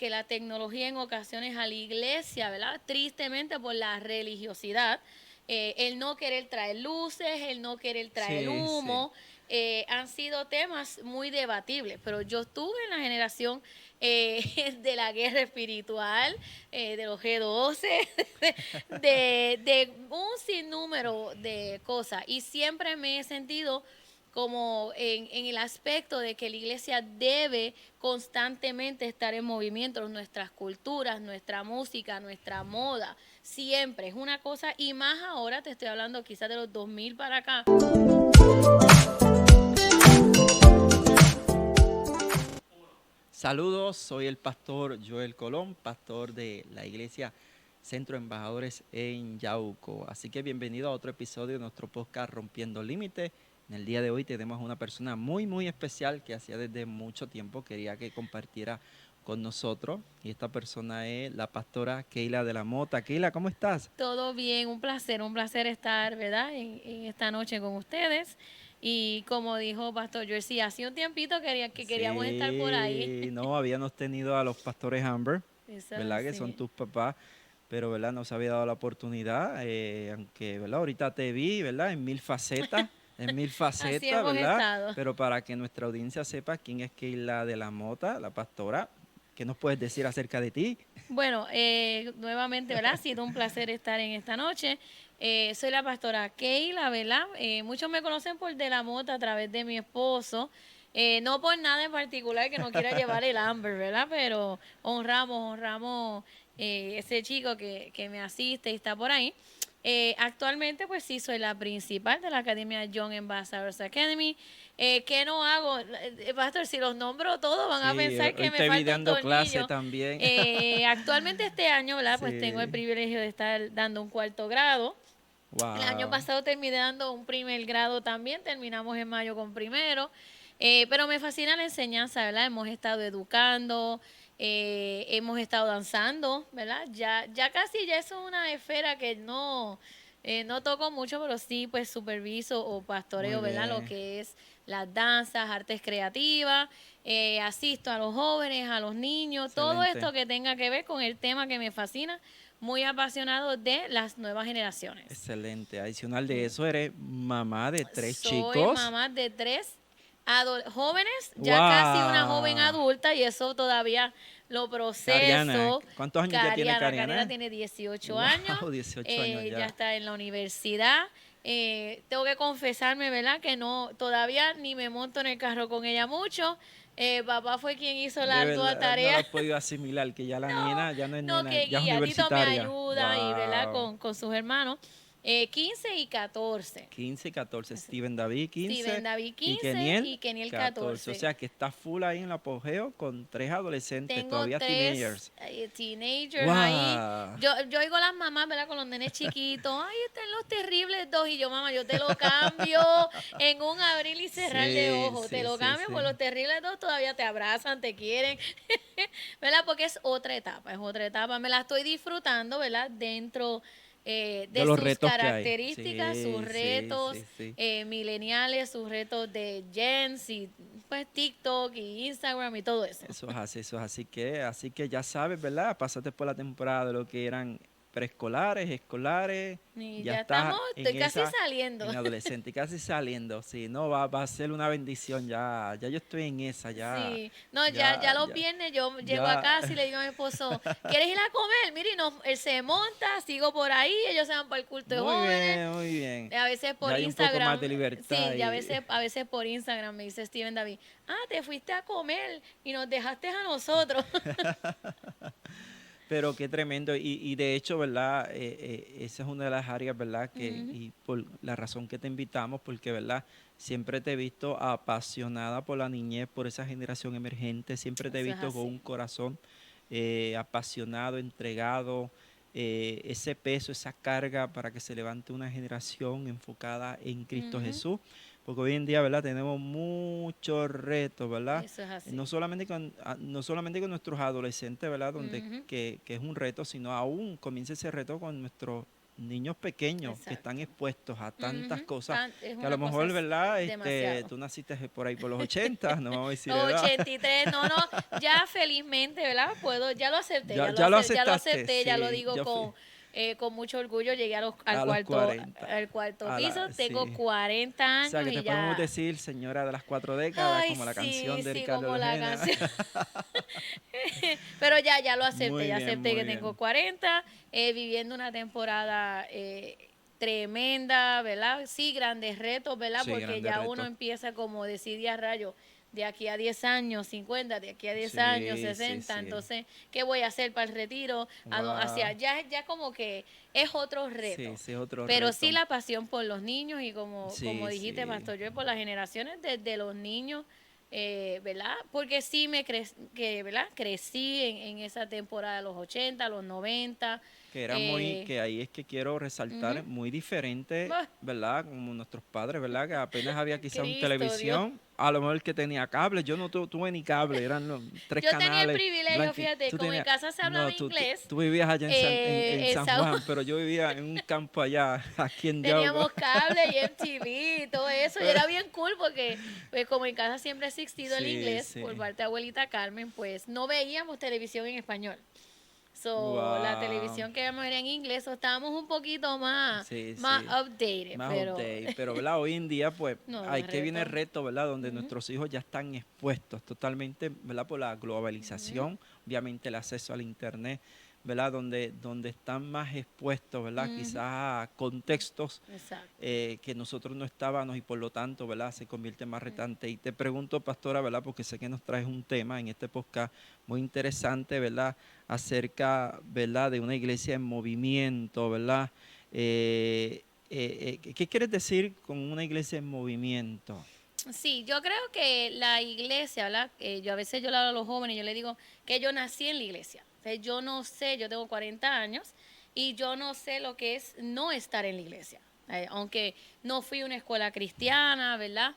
que la tecnología en ocasiones a la iglesia, ¿verdad? Tristemente por la religiosidad, el no querer traer luces, el no querer traer Sí, sí. humo, han sido temas muy debatibles, pero yo estuve en la generación de la guerra espiritual, de los G12, de un sinnúmero de cosas, y siempre me he sentido como en el aspecto de que la iglesia debe constantemente estar en movimiento, nuestras culturas, nuestra música, nuestra moda, siempre es una cosa, y más ahora te estoy hablando quizás de los 2000 para acá. Saludos, soy el pastor Joel Colón, pastor de la iglesia Centro Embajadores en Yauco. Así que bienvenido a otro episodio de nuestro podcast Rompiendo Límites. En el día de hoy tenemos una persona muy especial que hacía desde mucho tiempo quería que compartiera con nosotros. Y esta persona es la pastora Keila de la Mota. Keila, ¿cómo estás? Todo bien, un placer estar, ¿verdad? En esta noche con ustedes. Y como dijo Pastor Joel, sí, hace un tiempito que queríamos estar por ahí. Sí, no, habíamos tenido a los pastores Amber, Eso es ¿verdad? Que son así. tus papás, pero, ¿verdad? No se había dado la oportunidad, aunque, ¿verdad? Ahorita te vi, ¿verdad? En mil Así facetas, hemos ¿verdad? estado. Pero para que nuestra audiencia sepa quién es Keila de la Mota, la pastora, ¿qué nos puedes decir acerca de ti? Bueno, nuevamente, ¿verdad? Ha sido un placer estar en esta noche. Soy la pastora Keila, ¿verdad? Muchos me conocen por De la Mota a través de mi esposo. No por nada en particular que no quiera llevar el Amber, ¿verdad? Pero honramos ese chico que me asiste y está por ahí. Actualmente, pues sí, soy la principal de la Academia Young Ambassadors Academy. ¿Qué no hago? Pastor, si los nombro todos van a Sí, pensar hoy que me te vi falta un dando clase tornillo. también. Actualmente este año, ¿verdad? Pues tengo el Sí, privilegio de estar dando un cuarto grado. El año wow. pasado terminé dando un primer grado también, terminamos en mayo con primero, pero me fascina la enseñanza, ¿verdad? Hemos estado educando, hemos estado danzando, ¿verdad? Ya casi ya eso es una esfera que no toco mucho, pero sí pues superviso o Muy pastoreo, ¿verdad? Lo bien, que es las danzas, artes creativas, asisto a los jóvenes, a los niños, todo excelente. esto que tenga que ver con el tema que me fascina, muy apasionado de las nuevas generaciones. Excelente. Adicional de Sí. eso, eres mamá de tres Soy chicos. mamá de tres jóvenes, ya casi una joven ¡Wow! adulta y eso todavía lo Cariana, proceso. ¿cuántos años ya tiene Cariana Cariana? tiene 18 años, ¡Wow! 18 años ya ya. está en la universidad. Tengo que confesarme, ¿verdad? Que no, todavía ni me monto en el carro con ella mucho. Papá fue quien hizo la De ardua verdad, no tarea. lo has podido asimilar, que ya la No, nena ya no es no, nena, que ya es guía. Tito me universitaria. ayuda y, ¿verdad? ¡Wow! Con sus hermanos. 15 y 14. 15 y 14. Steven David, Steven 15. David Y 15 Keniel, y Keniel 14. O 14. sea que está full ahí en el apogeo con tres adolescentes, Tengo todavía tres teenagers. teenagers ahí. ¡Wow! Yo oigo a las mamás, ¿verdad? Con los nenes chiquitos. Ay, están los terribles dos. Y yo, mamá, yo te lo cambio en un abrir y cerrar de Sí, ojos. Te sí, lo sí, cambio por sí. los terribles dos. Todavía te abrazan, te quieren. ¿Verdad? Porque es otra etapa, es otra etapa. Me la estoy disfrutando, ¿verdad? Dentro De de los sus retos que hay. características, sus Sí, sí, retos sí, sí. mileniales, sus retos de Gens y pues TikTok y Instagram y todo eso. Eso es así, eso es así que ya sabes, ¿verdad? Pasaste por la temporada de lo que eran preescolares, escolares, Y ya ya estás estamos, en estoy casi esa, saliendo. en adolescente, y casi saliendo, sí, no, va a ser una bendición, ya yo estoy en esa, Sí, no, ya ya, los ya, viernes yo llego a ya, casa y le digo a mi esposo, ¿quieres ir a comer? Mire, y él se monta, sigo por ahí, ellos se van para el culto de muy jóvenes. bien, muy bien, A veces ya por hay un poco más Instagram, de libertad sí, ya y a veces por Instagram me dice Steven David, te fuiste a comer y nos dejaste a nosotros. pero qué tremendo. Y de hecho, ¿verdad? Esa es una de las áreas, ¿verdad? Ujú, Y por la razón que te invitamos, porque, ¿verdad? Siempre te he visto apasionada por la niñez, por esa generación emergente. Siempre te he eso es visto con un así. corazón apasionado, entregado. Ese peso, esa carga para que se levante una generación enfocada en Cristo Ujú, Jesús. Porque hoy en día, ¿verdad? Tenemos muchos retos, ¿verdad? eso es No así. solamente no solamente nuestros adolescentes, ¿verdad? Ujú, Que es un reto, sino aún comienza ese reto con nuestros niños pequeños que Exacto. están expuestos a tantas Ujú, cosas es que a una lo cosa mejor, ¿verdad? demasiado. Tú naciste por ahí por los 80, no vamos a decir Los edad. 83, no, no, ya felizmente, ¿verdad? Puedo, ya lo acepté, Ya, ya lo ya lo aceptaste, acepté, ya lo sí, digo yo fui con mucho orgullo. Llegué a los 40, al cuarto a piso, tengo sí. 40 O sea, años que y te podemos ya. decir señora de las 4 décadas, Ay, como la sí, canción de sí, Ricardo como la Lojena. canción. Pero ya lo acepté, Muy ya bien, acepté muy que tengo bien. 40, viviendo una temporada tremenda, ¿verdad? Sí, grandes retos, ¿verdad? Sí, Porque grandes ya uno retos. empieza como decir a rayo, de aquí a 10 años, 50, de aquí a 10 años, Sí, sí, 60, sí. entonces, ¿qué voy a hacer para el retiro? Hacia Wow. allá, ya como que es otro Sí, reto. sí, es otro Pero sí reto. la pasión por los niños y como Sí, dijiste, sí. Pastor Joel, por las generaciones de los niños, ¿verdad? Porque sí ¿verdad? Crecí en esa temporada de los 80, los 90. Que era muy, eh, que ahí es que quiero resaltar, Ujú. muy diferente, Bah, ¿verdad? Como nuestros padres, ¿verdad? Que apenas había quizá un Cristo, Dios. televisión, a lo mejor el que tenía cable, yo no tuve ni cable, eran los 3 Yo tenía el canales, privilegio, blanco, fíjate, tú como en tenías, casa se hablaba no, inglés, tú vivías allá en en San San Juan, pero yo vivía en un campo allá, aquí en Yauco. teníamos cable y MTV y todo eso, y era bien cool porque, pues, como en casa siempre ha existido el Sí, inglés por sí. parte de abuelita Carmen, pues no veíamos televisión en español. So, la Wow. televisión que vemos era en inglés, so, estábamos un poquito Sí, más sí. updated, Más pero update, pero ¿verdad? Hoy en día, pues, no, hay los que viene el retos. reto, ¿verdad? Donde Ujú, nuestros hijos ya están expuestos totalmente, ¿verdad? Por la ujú, globalización, obviamente el acceso al internet, ¿verdad? Donde están más expuestos, ¿verdad? ujú, Quizás a contextos exacto. que nosotros no estábamos y por lo tanto, ¿verdad? Se convierte más Mm. retante. Y te pregunto, pastora, ¿verdad? Porque sé que nos traes un tema en este podcast muy interesante, ¿verdad? Acerca, ¿verdad? De una iglesia en movimiento, ¿verdad? ¿Qué quieres decir con una iglesia en movimiento? Sí, yo creo que la iglesia, ¿verdad? Yo a veces yo le hablo a los jóvenes, yo les digo que yo nací en la iglesia. O sea, yo no sé, yo tengo 40 años y yo no sé lo que es no estar en la iglesia. Aunque no fui a una escuela cristiana, ¿verdad?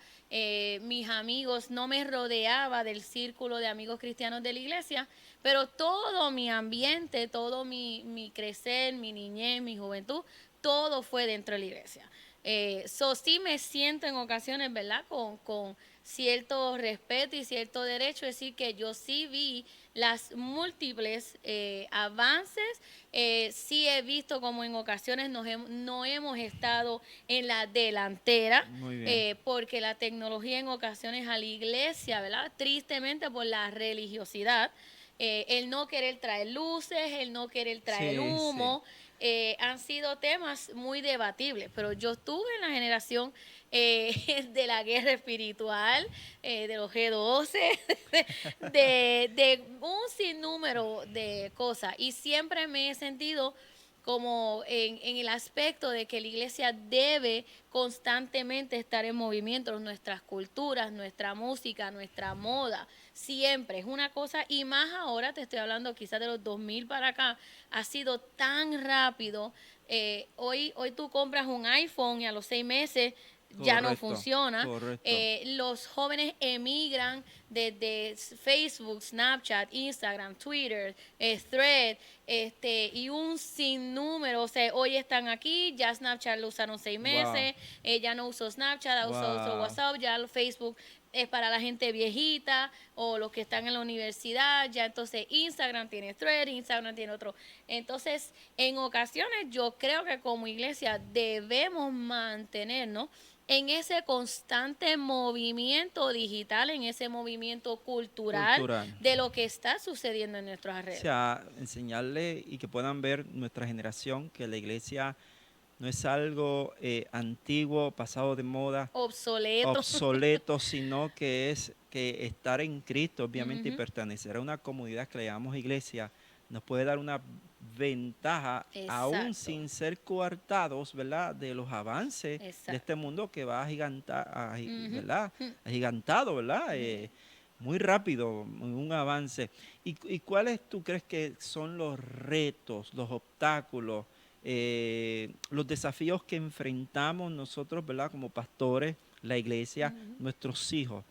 Mis amigos, no me rodeaba del círculo de amigos cristianos de la iglesia, pero todo mi ambiente, todo mi crecer, mi niñez, mi juventud, todo fue dentro de la iglesia. Sí me siento en ocasiones, ¿verdad? Con cierto respeto y cierto derecho, es decir, que yo sí vi las múltiples avances, sí he visto como en ocasiones no hemos estado en la delantera, Muy bien. porque la tecnología en ocasiones a la iglesia, ¿verdad? Tristemente por la religiosidad, el no querer traer luces, el no querer traer Sí, sí. humo, han sido temas muy debatibles, pero yo estuve en la generación de la guerra espiritual, de los G12, de un sinnúmero de cosas, y siempre me he sentido como en el aspecto de que la iglesia debe constantemente estar en movimiento, nuestras culturas, nuestra música, nuestra moda, siempre es una cosa, y más ahora, te estoy hablando quizás de los 2000 para acá, ha sido tan rápido. Hoy tú compras un iPhone y a los 6 meses ya no Correcto, funciona. correcto. Los jóvenes emigran desde Facebook, Snapchat, Instagram, Twitter, Thread, y un sinnúmero. O sea, hoy están aquí, ya Snapchat lo usaron seis Wow, meses, ya no uso Snapchat, uso wow. WhatsApp, ya Facebook es para la gente viejita o los que están en la universidad, ya entonces Instagram tiene Thread, Instagram tiene otro. Entonces, en ocasiones yo creo que como iglesia debemos mantenernos en ese constante movimiento digital, en ese movimiento cultural Cultural. de lo que está sucediendo en nuestros O alrededores. sea, enseñarle y que puedan ver nuestra generación que la iglesia no es algo antiguo, pasado de moda, Obsoleto. obsoleto, sino que es que estar en Cristo, obviamente, y Ujú, pertenecer a una comunidad que le llamamos iglesia, nos puede dar una ventaja, aún exacto, sin ser coartados, ¿verdad?, de los avances de este exacto. mundo que va Ujú, ¿verdad?, ujú, agigantado, ¿verdad? ujú. Muy rápido, un avance. ¿Y cuáles tú crees que son los retos, los obstáculos, los desafíos que enfrentamos nosotros, ¿verdad? Como pastores, la iglesia, nuestros hijos?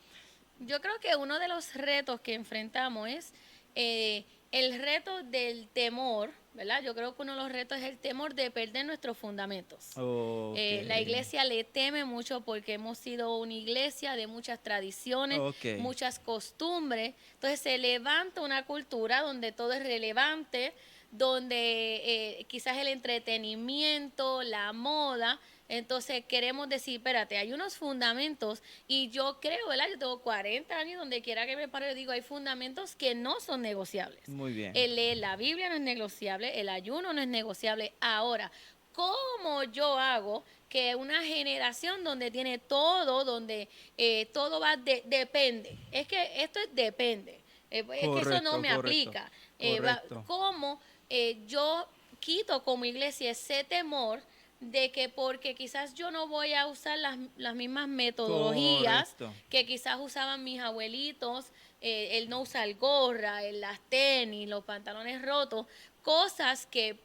Yo creo que uno de los retos que enfrentamos es el reto del temor, ¿verdad? Yo creo que uno de los retos es el temor de perder nuestros fundamentos. Ok. La iglesia le teme mucho porque hemos sido una iglesia de muchas tradiciones, Ok. muchas costumbres. Entonces se levanta una cultura donde todo es relevante, donde quizás el entretenimiento, la moda. Entonces queremos decir, espérate, hay unos fundamentos y yo creo, ¿verdad? Yo tengo 40 años, donde quiera que me pare, yo digo, hay fundamentos que no son negociables. Muy bien. El leer la Biblia no es negociable, el ayuno no es negociable. Ahora, ¿cómo yo hago que una generación donde tiene todo, donde todo va, depende? Es que esto es depende. Es que eso no Correcto, me correcto, aplica. correcto. ¿Cómo yo quito como iglesia ese temor de que porque quizás yo no voy a usar las mismas metodologías Correcto. que quizás usaban mis abuelitos, el no usar gorra, las tenis, los pantalones rotos, cosas que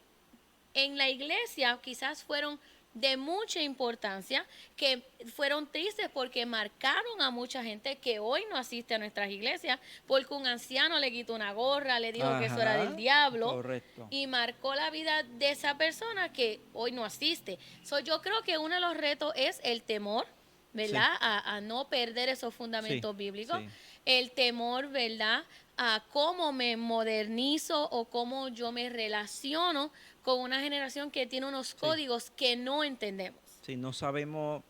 en la iglesia quizás fueron de mucha importancia, que fueron tristes porque marcaron a mucha gente que hoy no asiste a nuestras iglesias, porque un anciano le quitó una gorra, le dijo que eso era del Ajá, diablo, correcto. y marcó la vida de esa persona que hoy no asiste. Yo creo que uno de los retos es el temor, Sí, ¿verdad? A no perder esos sí, fundamentos bíblicos, sí, el temor, ¿verdad? A cómo me modernizo o cómo yo me relaciono con una generación que tiene unos sí. códigos que no entendemos. Sí, no sabemos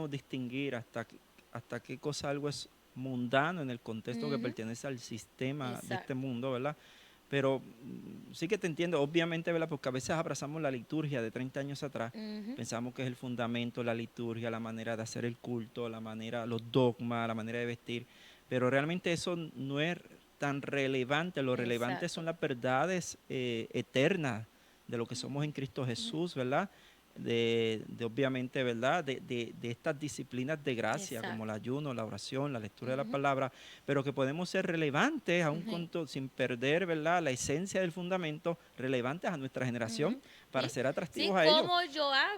distinguir hasta qué cosa algo es mundano en el contexto que Ujú, pertenece al sistema de este exacto. mundo, ¿verdad? Pero sí que te entiendo, obviamente, ¿verdad? Porque a veces abrazamos la liturgia de 30 años atrás, Ujú, pensamos que es el fundamento, la liturgia, la manera de hacer el culto, la manera, los dogmas, la manera de vestir, pero realmente eso no es tan relevante, lo relevante exacto. son las verdades eternas de lo que somos en Cristo Ujú, Jesús, ¿verdad? De obviamente, ¿verdad? De estas disciplinas de gracia, como el exacto. ayuno, la oración, la lectura de la Ujú, palabra, pero que podemos ser relevantes, ujú, sin perder, ¿verdad? La esencia del fundamento, relevantes a nuestra generación ujú. para ¿Sí? ser Sí, atractivos a ellos,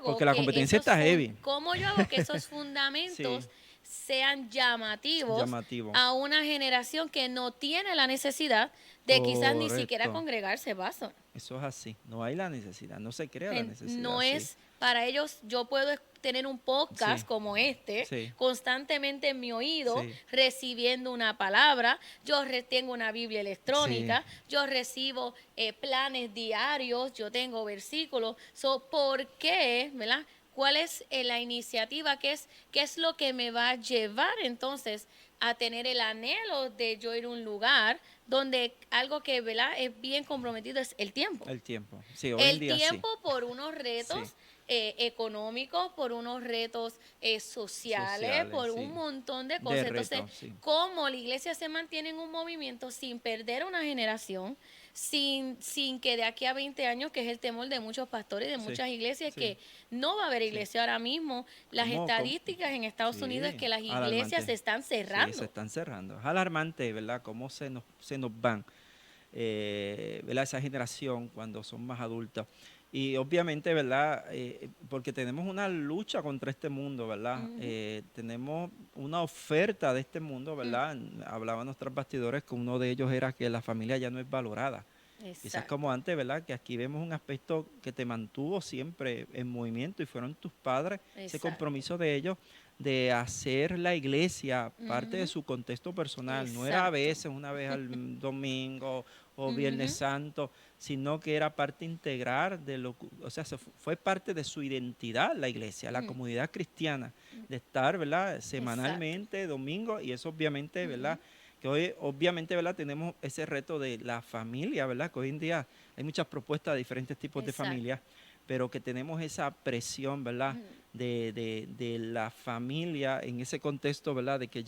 porque la competencia está heavy, cómo yo hago que esos sí, fundamentos sean llamativos llamativo, a una generación que no tiene la necesidad de quizás ni siquiera correcto, congregarse, paso. eso es así, no hay la necesidad, no se crea la necesidad, No sí, es para ellos, yo puedo tener un podcast sí, como este sí, constantemente en mi oído, sí, recibiendo una palabra, tengo una Biblia sí, electrónica, yo recibo planes diarios, yo tengo versículos, ¿por qué, verdad? ¿Cuál es la iniciativa? Qué es lo que me va a llevar entonces a tener el anhelo de yo ir a un lugar donde algo que, ¿verdad?, es bien comprometido es el tiempo? el tiempo, sí, hoy en El día sí, tiempo por unos sí, retos económicos, por unos retos sociales, sociales, por un sí. montón de De cosas. Entonces, reto, sí. cómo la iglesia se mantiene en un movimiento sin perder una generación, sin que de aquí a 20 años, que es el temor de muchos pastores y de Sí, muchas iglesias, sí, que no va a haber sí. iglesia ahora mismo. Las ¿Cómo? estadísticas en Estados Unidos es Sí, que las iglesias alarmante. se están Sí, se cerrando. están cerrando. Es alarmante, ¿verdad? Cómo se nos van, ¿verdad? Esa generación cuando son más adultos. Y obviamente, ¿verdad? Porque tenemos una lucha contra este mundo, ¿verdad? Ujú, Tenemos una oferta de este mundo, mm, ¿verdad? Hablaban nuestros bastidores que uno de ellos era que la familia ya no es valorada. Quizás exacto, como antes, ¿verdad? Que aquí vemos un aspecto que te mantuvo siempre en movimiento y fueron tus padres, ese exacto. compromiso de ellos de hacer la iglesia parte de Ujú, su contexto personal. No era a exacto. veces, una vez al domingo o Viernes Ujú, Santo, sino que era parte integral de o sea, fue parte de su identidad la iglesia, la mm, comunidad cristiana, de estar, ¿verdad? exacto. Semanalmente, domingo, y eso obviamente, ¿verdad? Ujú, Que hoy obviamente, ¿verdad? Tenemos ese reto de la familia, ¿verdad? Que hoy en día hay muchas propuestas de diferentes tipos de exacto. familias, pero que tenemos esa presión, ¿verdad? Ujú, De la familia en ese contexto, ¿verdad? De que ujú.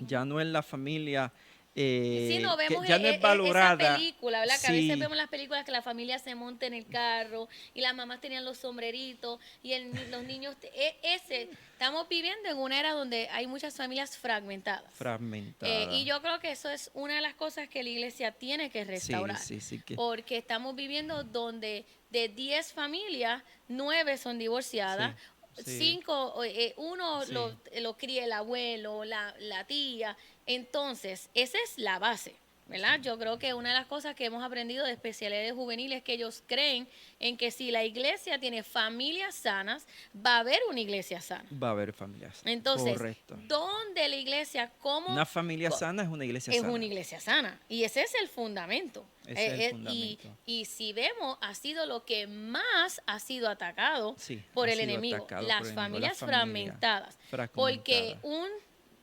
ya no es la familia, Y sí, no que vemos ya no es esa valorada. película, ¿verdad? Que a veces Sí, vemos las películas que la familia se monta en el carro y las mamás tenían los sombreritos y los niños, estamos viviendo en una era donde hay muchas familias fragmentadas. Y fragmentada. yo creo que eso es una de las cosas que la iglesia tiene que Sí, restaurar, sí, sí que, porque estamos viviendo donde de 10 familias, 9 son divorciadas, sí, sí, 5, uno sí, lo cría el abuelo, la tía. Entonces, esa es la base. ¿verdad? Yo creo que una de las cosas que hemos aprendido de especialidades juveniles es que ellos creen en que si la iglesia tiene familias sanas, va a haber una iglesia sana. Va a haber familias. Entonces, Correcto. ¿dónde la iglesia, Una familia sana es una iglesia es sana. una iglesia sana? Y ese es el fundamento. Ese es el fundamento. Y si vemos, ha sido lo que más ha sido atacado Sí, por ha el sido enemigo, atacado por las el enemigo, familias la familia fragmentadas. Porque un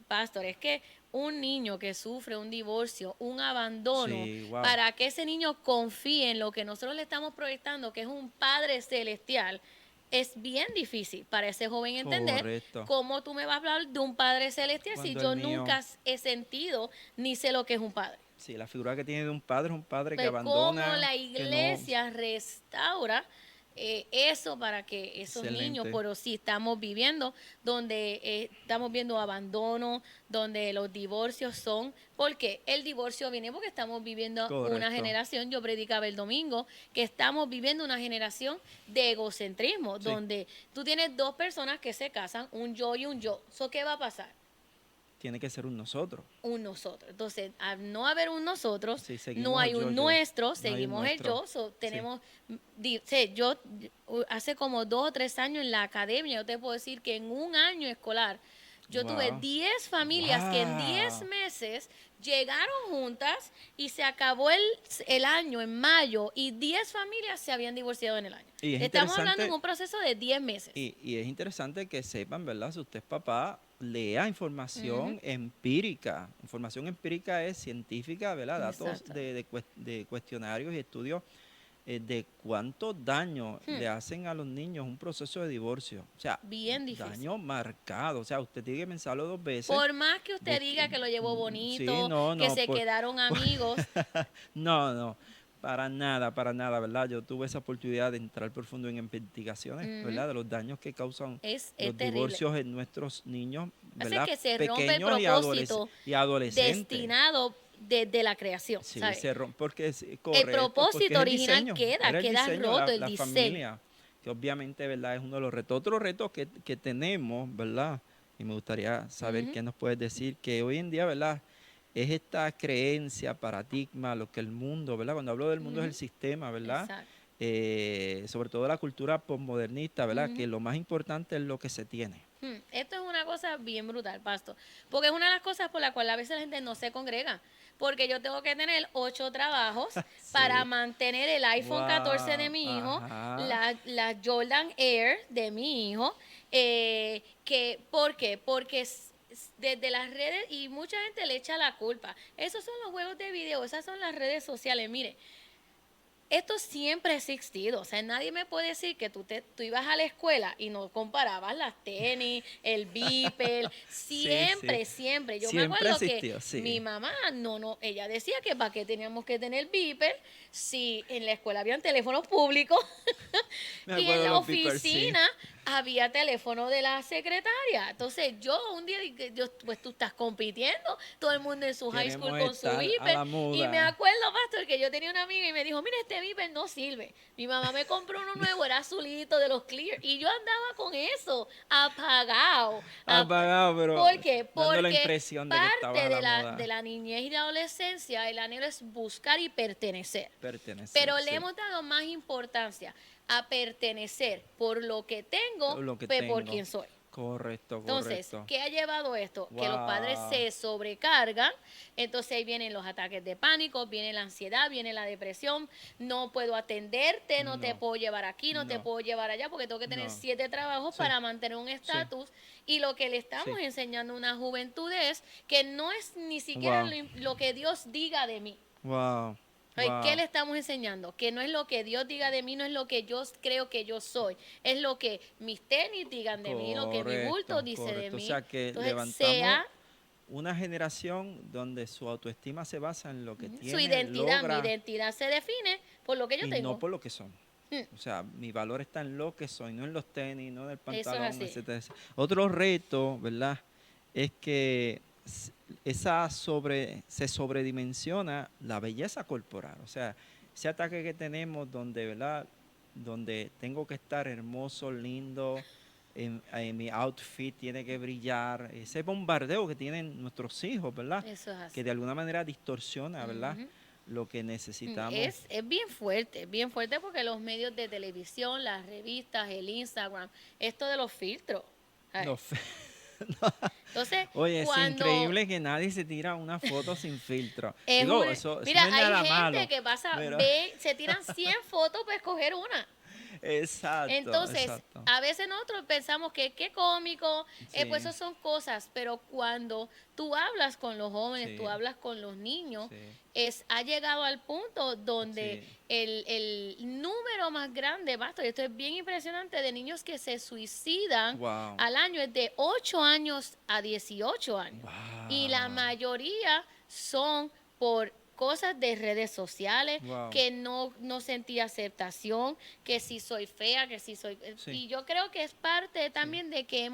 pastor, es que un niño que sufre un divorcio, un abandono, Sí, wow. para que ese niño confíe en lo que nosotros le estamos proyectando, que es un Padre Celestial, es bien difícil para ese joven entender Correcto. cómo tú me vas a hablar de un Padre Celestial si Cuando yo el mío- nunca he sentido ni sé lo que es un padre. Sí, la figura que tiene de un padre es un padre que Pues cómo abandona, la que no... iglesia restaura eso para que esos niños, Excelente. pero sí estamos viviendo donde estamos viendo abandono, donde los divorcios son, porque el divorcio viene porque estamos viviendo una Correcto. generación, yo predicaba el domingo, que estamos viviendo una generación de egocentrismo, Sí. donde tú tienes dos personas que se casan, un yo y un yo. ¿So qué va a pasar? Tiene que ser un nosotros. Un nosotros. Entonces, al no haber un nosotros, Sí, seguimos no hay el yo, un yo. nuestro, No hay un seguimos el nuestro. yo. So, Sí. tenemos, yo hace como 2 o 3 años en la academia, yo te puedo decir que en un año escolar, yo tuve Wow. 10 familias que en 10 Wow. meses llegaron juntas y se acabó el año en mayo y 10 familias se habían divorciado en el año. Y es Estamos hablando interesante- en un proceso de 10 meses. Y es interesante que sepan, ¿verdad? Si usted es papá, lea información empírica. Información empírica es científica, ¿verdad? Datos Exacto. de cuestionarios y estudios de cuánto daño le hacen a los niños un proceso de divorcio. O sea, Bien difícil. daño marcado. O sea, usted tiene que pensarlo 2 veces. Por más que usted de diga que lo llevó bonito, Sí, no, que no, se quedaron amigos, No, no, para nada, ¿verdad? Yo tuve esa oportunidad de entrar profundo en investigaciones, ¿verdad? De los daños que causan es los terrible. divorcios en nuestros niños, Hace ¿verdad? que se rompe el Pequeños propósito y adolescentes. destinado desde la creación, Sí, ¿sabes? se rompe porque es El correcto, propósito porque es el original diseño, queda era el diseño, roto, el la diseño. familia, que obviamente, ¿verdad? Es uno de los retos. Otro reto que tenemos, ¿verdad? Y me gustaría saber qué nos puedes decir, que hoy en día, ¿verdad? Es esta creencia, paradigma, lo que el mundo, ¿verdad? Cuando hablo del mundo es el sistema, ¿verdad? Exacto. Sobre todo la cultura postmodernista, ¿verdad? Que lo más importante es lo que se tiene. Esto es una cosa bien brutal, Pastor, porque es una de las cosas por la cual a veces la gente no se congrega, porque yo tengo que tener 8 trabajos para mantener el iPhone 14 de mi hijo, Ajá. la Jordan Air de mi hijo, ¿por qué? Porque desde las redes, y mucha gente le echa la culpa, esos son los juegos de video, esas son las redes sociales, mire. Esto siempre ha existido, o sea, nadie me puede decir que tú ibas a la escuela y no comparabas las tenis, el beeper, siempre, siempre. Yo Siempre me acuerdo existió, que sí. mi mamá, ella decía que para qué teníamos que tener beeper si en la escuela habían teléfonos públicos Me y en acuerdo la los beepers, sí. oficina había teléfono de la secretaria. Entonces yo un día dije, pues tú estás compitiendo, todo el mundo en su high Queremos school con su estar a beeper. la moda. Y me acuerdo, Pastor, que yo tenía una amiga y me dijo, mira, este beeper no sirve. Mi mamá me compró uno nuevo, era azulito de los Clear. Y yo andaba con eso, apagado. Apagado, pero ¿Por qué? dando la Porque impresión de que estabas parte a la moda. de la niñez y de la adolescencia, el anhelo es buscar y pertenecer. Pertenecer, Pero sí. le hemos dado más importancia a pertenecer por lo que tengo Lo que que por tengo. quien soy. Correcto, Entonces, correcto. ¿qué ha llevado esto? Que los padres Wow. se sobrecargan, entonces ahí vienen los ataques de pánico, viene la ansiedad, viene la depresión, no puedo atenderte, no te No. puedo llevar aquí, no te No. puedo llevar allá, porque tengo que tener No. 7 trabajos Sí. para mantener un estatus. Y lo que le estamos Sí. enseñando a una juventud es que no es ni siquiera Wow. lo que Dios diga de mí. Wow. ¿Qué Wow. le estamos enseñando? Que no es lo que Dios diga de mí, no es lo que yo creo que yo soy. Es lo que mis tenis digan de mí, lo que mi bulto dice de Correcto. mí. O sea que Entonces, levantamos sea una generación donde su autoestima se basa en lo que su tiene, identidad. logra, Mi identidad se define por lo que yo y tengo. no por lo que son. O sea, mi valor está en lo que soy, no en los tenis, no en el pantalón, así. etcétera. Otro reto, ¿verdad? Es que se sobredimensiona la belleza corporal. O sea, ese ataque que tenemos donde, ¿verdad? Donde tengo que estar hermoso, lindo, en mi outfit tiene que brillar, ese bombardeo que tienen nuestros hijos, ¿verdad? Eso es así. Que de alguna manera distorsiona, ¿verdad? Ujú. Lo que necesitamos. Es bien fuerte porque los medios de televisión, las revistas, el Instagram, esto de los filtros. ¿Sabes? No, Entonces, oye, es cuando increíble que nadie se tira una foto sin filtro. es Digo, un, eso mira, no es hay nada gente malo, que pasa, pero ve, se tiran 100 fotos para escoger una. exacto, Entonces, exacto. a veces nosotros pensamos que qué cómico, pues Sí, eso son cosas, pero cuando tú hablas con los jóvenes, tú sí, hablas con los niños, sí, ha llegado al punto donde sí. el número más grande, basta, y esto es bien impresionante, de niños que se suicidan Wow, al año es de 8 años a 18 años. Y la wow, mayoría son por cosas de redes sociales, wow. que no sentí aceptación, que si soy fea, que si soy... Sí, Y yo creo que es parte sí. también de que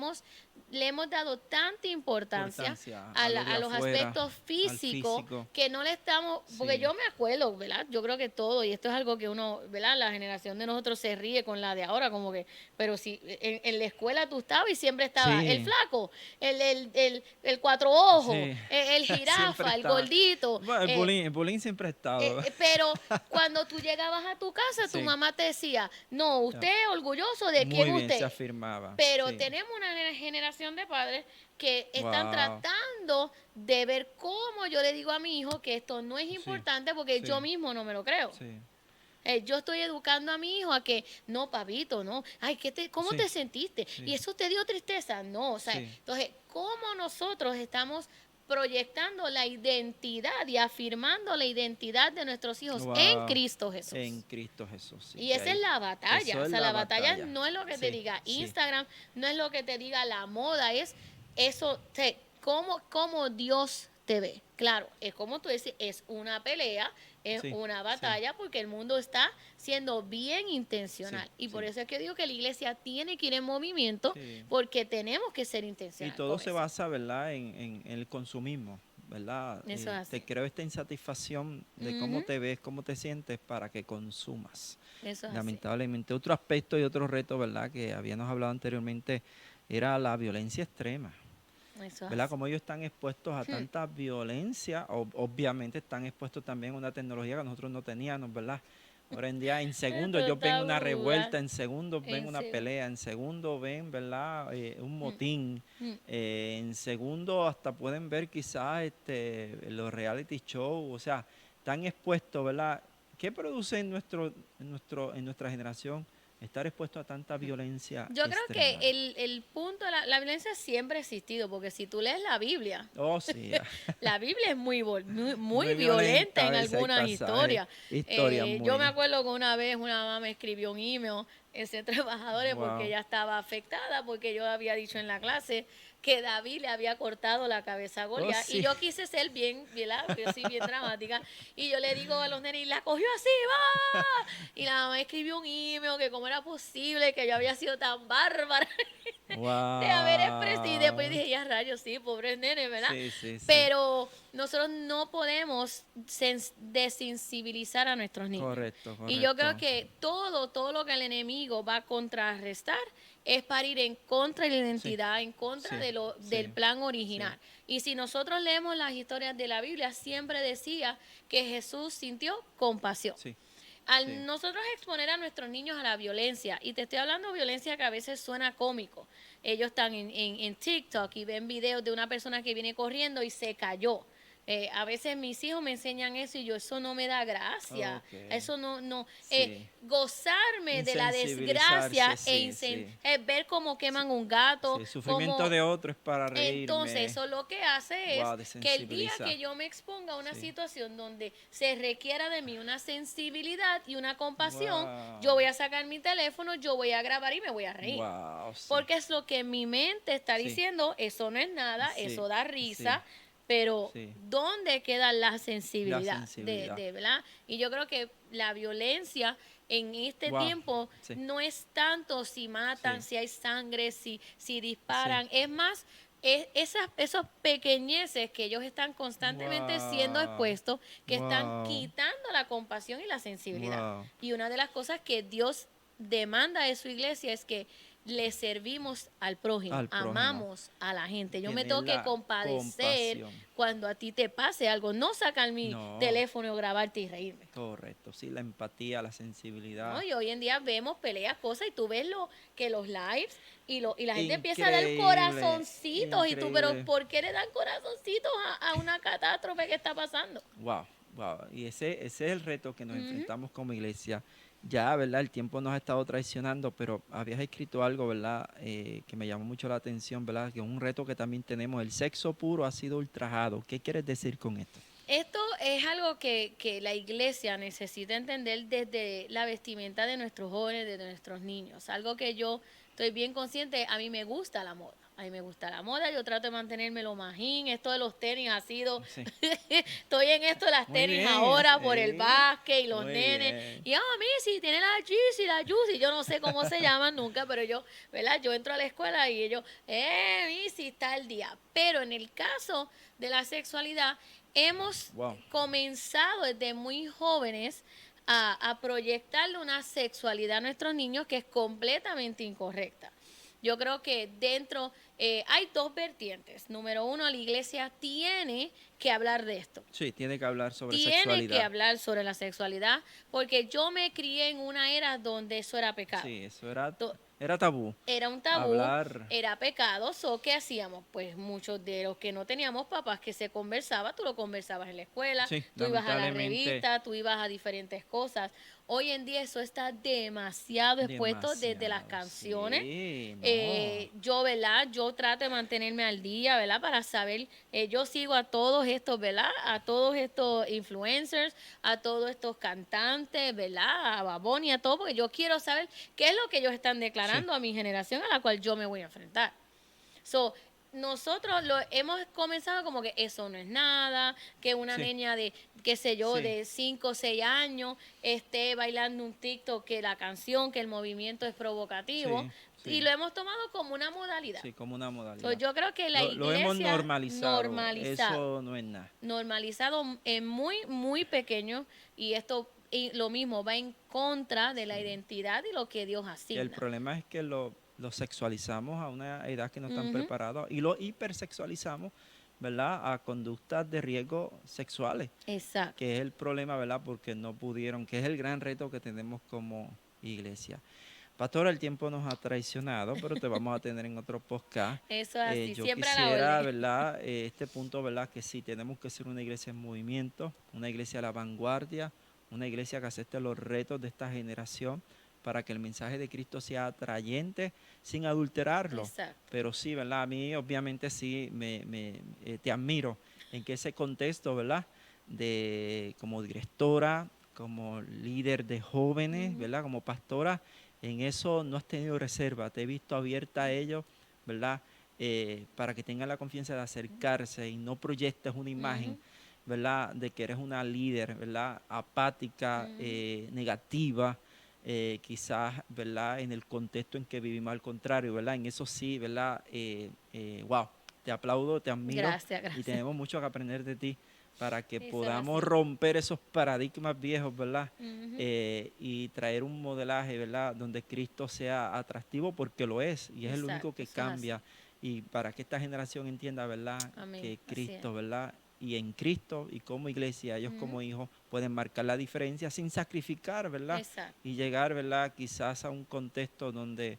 le hemos dado tanta importancia Importancia a lo de a los afuera, aspectos al físicos físico. que no le estamos, porque Sí, yo me acuerdo, ¿verdad? Yo creo que todo, y esto es algo que uno, ¿verdad? La generación de nosotros se ríe con la de ahora, como que, pero si en la escuela tú estabas y siempre estaba el sí, flaco, el cuatro ojos, sí. el Siempre jirafa, el está. gordito, Bueno, el bullying siempre ha estado. pero cuando tú llegabas a tu casa, tu Sí, mamá te decía, no, ya. usted es orgulloso de quién Muy bien, se usted es. afirmaba. Pero Sí. tenemos una generación de padres que están Wow. tratando de ver cómo yo le digo a mi hijo que esto no es Sí, importante porque sí, yo mismo no me lo creo. sí, Yo estoy educando a mi hijo a que, no, papito, no, ay, ¿cómo sí, te sentiste? ¿Y sí, eso te dio tristeza? No, o sea, sí, entonces, ¿cómo nosotros estamos proyectando la identidad y afirmando la identidad de nuestros hijos en wow. Cristo En Jesús? Cristo Jesús, sí, Y que esa es ahí. la batalla, Eso o es sea, la la batalla batalla. no es lo que te Sí, diga sí, Instagram, no es lo que te diga la moda, es eso, cómo Dios te ve. Claro, es como tú dices, es una pelea, es sí, una sí, batalla, porque el mundo está siendo bien sí, intencional. Y por sí, eso es que digo que la iglesia tiene que ir en movimiento, sí. porque tenemos que ser Y intencional todo con se eso. basa, ¿verdad?, en el consumismo, ¿verdad? Eso es Te así. creo esta insatisfacción de cómo Ujú, te ves, cómo te sientes para que consumas. eso es así. Lamentablemente, otro aspecto y otro reto, ¿verdad?, que habíamos hablado anteriormente, era la violencia extrema, Eso es ¿verdad? así. Como ellos están expuestos a Hmm. tanta violencia, obviamente están expuestos también a una tecnología que nosotros no teníamos, ¿verdad? Ahora en día, en segundos, Esto ellos ven está una brutal. revuelta, en segundos ven En una serio. pelea, en segundos ven, ¿verdad? Un Hmm, motín, hmm. en segundos hasta pueden ver quizás los reality shows, o sea, están expuestos, ¿verdad? ¿Qué produce en nuestra generación estar expuesto a tanta violencia Yo creo que extrema? el punto, la violencia siempre ha existido, porque si tú lees la Biblia, Oh, sí, la Biblia es muy muy violenta violenta a en veces hay algunas pasajes, historias. historias Yo me muy, acuerdo que una vez una mamá me escribió un email en Centro de Embajadores porque wow, ella estaba afectada, porque yo había dicho en la clase que David le había cortado la cabeza a oh, Goliat. Y sí, yo quise ser bien, ¿verdad? Porque yo soy bien dramática. Y yo le digo a los nenes, y la cogió así, va. Y la mamá escribió un email que cómo era posible que yo había sido tan bárbara de haber expresado. Y después wow, dije, ya rayos, sí, pobres nenes, ¿verdad? sí, sí, sí, Pero nosotros no podemos desensibilizar a nuestros niños. correcto, Y yo creo correcto, que todo lo que el enemigo va a contrarrestar es para ir en contra de la sí, identidad, en contra sí, del sí, plan sí, original. Y si nosotros leemos las historias de la Biblia, siempre decía que Jesús sintió compasión. sí, sí, Al nosotros exponer a nuestros niños a la violencia, y te estoy hablando de violencia que a veces suena cómico, ellos están en TikTok y ven videos de una persona que viene corriendo y se cayó. A veces mis hijos me enseñan eso y yo, eso no me da gracia, ok, eso no, sí, gozarme de la insensibilizarse, desgracia sí, sí, ver cómo sí, queman un gato, sí, sufrimiento cómo de otro es para entonces, reírme, eso lo que hace es wow, que el día desensibiliza, que yo me exponga a una sí, situación donde se requiera de mí una sensibilidad y una compasión, yo wow, voy a sacar mi teléfono, yo voy a grabar y me voy a reír. wow, sí, Porque es lo que mi mente está sí, diciendo, eso no es nada, sí, eso da sí, risa, pero sí, ¿dónde queda la la sensibilidad sensibilidad, ¿verdad? Y yo creo que la violencia en este wow, tiempo sí, no es tanto si matan, sí, si hay sangre, si sí, disparan, es más esos pequeñeces que ellos están constantemente siendo wow, expuestos, que están wow, quitando la compasión y la sensibilidad. wow, Y una de las cosas que Dios demanda de su iglesia es que le servimos al prójimo, Al prójimo. amamos a la gente. Yo me Tener tengo que la compadecer compasión. cuando a ti te pase algo, no sacar mi No. teléfono o grabarte y reírme. Correcto, sí, la empatía, la sensibilidad. ¿No? Y hoy en día vemos peleas, cosas, y tú ves que los lives y la gente empieza a dar Increíble, corazoncitos, y tú, pero increíble. ¿por qué le dan corazoncitos a una catástrofe que está pasando? Wow, wow. Y ese es el reto que nos Ujú. enfrentamos como iglesia. Ya, ¿verdad? El tiempo nos ha estado traicionando, pero habías escrito algo, ¿verdad? Que me llamó mucho la atención, ¿verdad? Que un reto que también tenemos, el sexo puro ha sido ultrajado. ¿Qué quieres decir con esto? Esto es algo que la iglesia necesita entender desde la vestimenta de nuestros jóvenes, de nuestros niños. Algo que yo estoy bien consciente, a mí me gusta la moda. A mí me gusta la moda, yo trato de mantenerme lo majín. Esto de los tenis ha sido, Sí. estoy en esto de las Muy tenis bien, ahora por el sí. básquet y los Muy nenes. bien. Y Missy, tiene la Yeezy, la Juicy, yo no sé cómo se llaman nunca, pero yo, ¿verdad? Yo entro a la escuela y ellos, Missy, está el día. Pero en el caso de la sexualidad, hemos Wow. comenzado desde muy jóvenes a proyectarle una sexualidad a nuestros niños que es completamente incorrecta. Yo creo que dentro hay dos vertientes. Número uno, la iglesia tiene que hablar de esto. Sí, tiene que hablar sobre Tiene que sexualidad. hablar sobre la sexualidad, porque yo me crié en una era donde eso era pecado. Sí, eso era Do- tabú. Era un tabú, Hablar. era pecado. So, ¿qué hacíamos? Pues muchos de los que no teníamos papás que se conversaba, tú lo conversabas en la escuela, Sí, tú ibas a la lamentablemente. revista, tú ibas a diferentes cosas. Hoy en día eso está demasiado expuesto desde las Demasiado, canciones. sí, no. Yo, ¿verdad? Yo trato de mantenerme al día, ¿verdad? Para saber, yo sigo a todos estos, ¿verdad? A todos estos influencers, a todos estos cantantes, ¿verdad? A Babón y a todo, porque yo quiero saber qué es lo que ellos están declarando a mi generación a la cual yo me voy a enfrentar. So, nosotros lo hemos comenzado como que eso no es nada, que una Sí. niña de, qué sé yo, Sí. de 5 o 6 años esté bailando un TikTok, que la canción, que el movimiento es provocativo, Sí, sí. y lo hemos tomado como una modalidad. Sí, como una modalidad. So, yo creo que la Lo hemos iglesia normalizado. Eso no es nada. normalizado en muy, muy pequeño, y esto y lo mismo va en contra de la identidad y lo que Dios Y asigna. el problema es que lo sexualizamos a una edad que no están Ujú. preparados y lo hipersexualizamos, ¿verdad? A conductas de riesgo sexuales, Exacto. que es el problema, ¿verdad? Porque no pudieron, que es el gran reto que tenemos como iglesia. Pastora, el tiempo nos ha traicionado, pero te vamos a tener en otro podcast. Eso es así, Yo siempre a la quisiera, orden. ¿verdad? Este punto, ¿verdad? Que sí, tenemos que ser una iglesia en movimiento, una iglesia a la vanguardia, una iglesia que acepte los retos de esta generación para que el mensaje de Cristo sea atrayente sin adulterarlo. Exacto. Pero sí, ¿verdad? A mí obviamente sí te admiro en que ese contexto, ¿verdad? De como directora, como líder de jóvenes, ¿verdad? Como pastora, en eso no has tenido reserva, te he visto abierta a ellos, ¿verdad? Para que tengan la confianza de acercarse y no proyectes una imagen, ¿verdad? De que eres una líder, ¿verdad? Apática, negativa, quizás, ¿verdad? En el contexto en que vivimos, al contrario, ¿verdad? En eso sí, ¿verdad? Wow, te aplaudo, te admiro. Gracias, Y gracias. tenemos mucho que aprender de ti para que Eso es podamos así. romper esos paradigmas viejos, ¿verdad? Ujú. Y traer un modelaje, ¿verdad? Donde Cristo sea atractivo, porque lo es, y es el único Exacto, que eso es así. cambia. Y para que esta generación entienda, ¿verdad? Amén, Que así Cristo, es. ¿verdad? Y en Cristo y como iglesia, ellos como hijos pueden marcar la diferencia sin sacrificar, ¿verdad? Exacto. Y llegar, ¿verdad? Quizás a un contexto donde,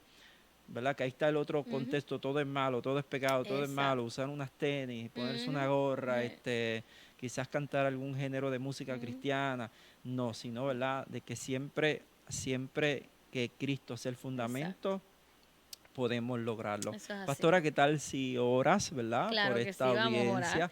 ¿verdad? Que ahí está el otro contexto, todo es malo, todo es pecado, todo es malo, Exacto. usar unas tenis, ponerse una gorra, quizás cantar algún género de música cristiana, no, sino, ¿verdad? De que siempre que Cristo sea el fundamento, podemos lograrlo. Eso es así. Pastora, ¿qué tal si oras, ¿verdad? Claro Por que esta sí, vamos a orar. audiencia,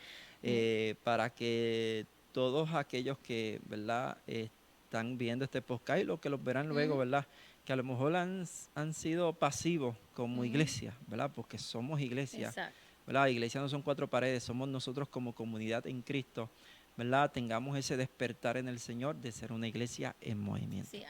para que todos aquellos que, ¿verdad? Están viendo este podcast y los que los verán luego, ¿verdad? Que a lo mejor han sido pasivos como iglesia, ¿verdad? Porque somos iglesia, Exacto. ¿verdad? La iglesia no son cuatro paredes, somos nosotros como comunidad en Cristo, ¿verdad? Tengamos ese despertar en el Señor de ser una iglesia en movimiento. Sí,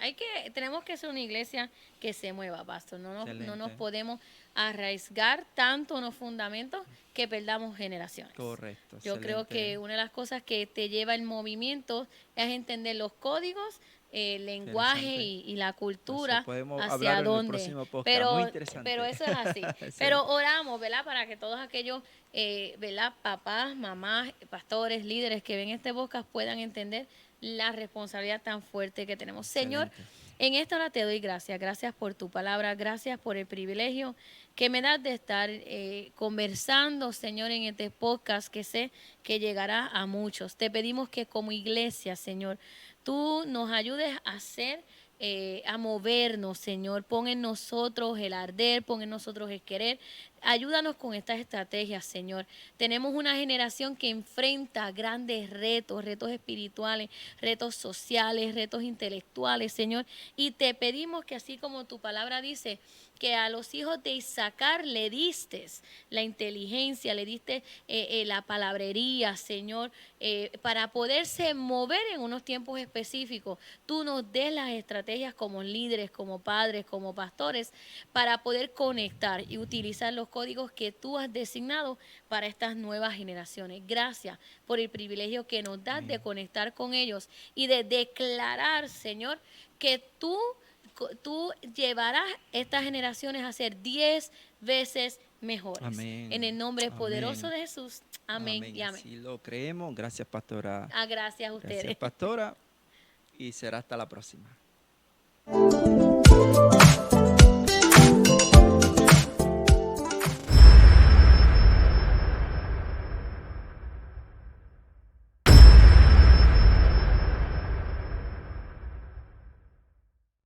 tenemos que ser una iglesia que se mueva, pastor. No nos Excelente. podemos arraigar tanto en los fundamentos que perdamos generaciones. Correcto. Yo creo excelente. que una de las cosas que te lleva el movimiento es entender los códigos lenguaje Interesante. y la cultura Eso podemos hacia hablar en el dónde. próximo podcast. Pero, Muy interesante. pero eso es así. Sí. Pero oramos, ¿verdad? Para que todos aquellos, ¿verdad? Papás, mamás, pastores, líderes que ven este podcast puedan entender la responsabilidad tan fuerte que tenemos. Señor, Excelente. en esta hora te doy gracias. Gracias por tu palabra. Gracias por el privilegio que me das de estar conversando, Señor, en este podcast que sé que llegará a muchos. Te pedimos que como iglesia, Señor, tú nos ayudes a hacer, a movernos, Señor. Pon en nosotros el arder, pon en nosotros el querer. Ayúdanos con estas estrategias, Señor. Tenemos una generación que enfrenta grandes retos, retos espirituales, retos sociales, retos intelectuales, Señor. Y te pedimos que así como tu palabra dice, que a los hijos de Isaacar le diste la inteligencia, le diste la palabrería, Señor, para poderse mover en unos tiempos específicos. Tú nos des las estrategias como líderes, como padres, como pastores, para poder conectar y utilizar los códigos que tú has designado para estas nuevas generaciones. Gracias por el privilegio que nos das de conectar con ellos y de declarar, Señor, que tú llevarás estas generaciones a ser 10 veces mejores. Amén. En el nombre Amén. poderoso de Jesús. Amén, Amén. y amén. Así lo creemos. Gracias, pastora. Gracias a ustedes. Gracias, pastora. Y será hasta la próxima.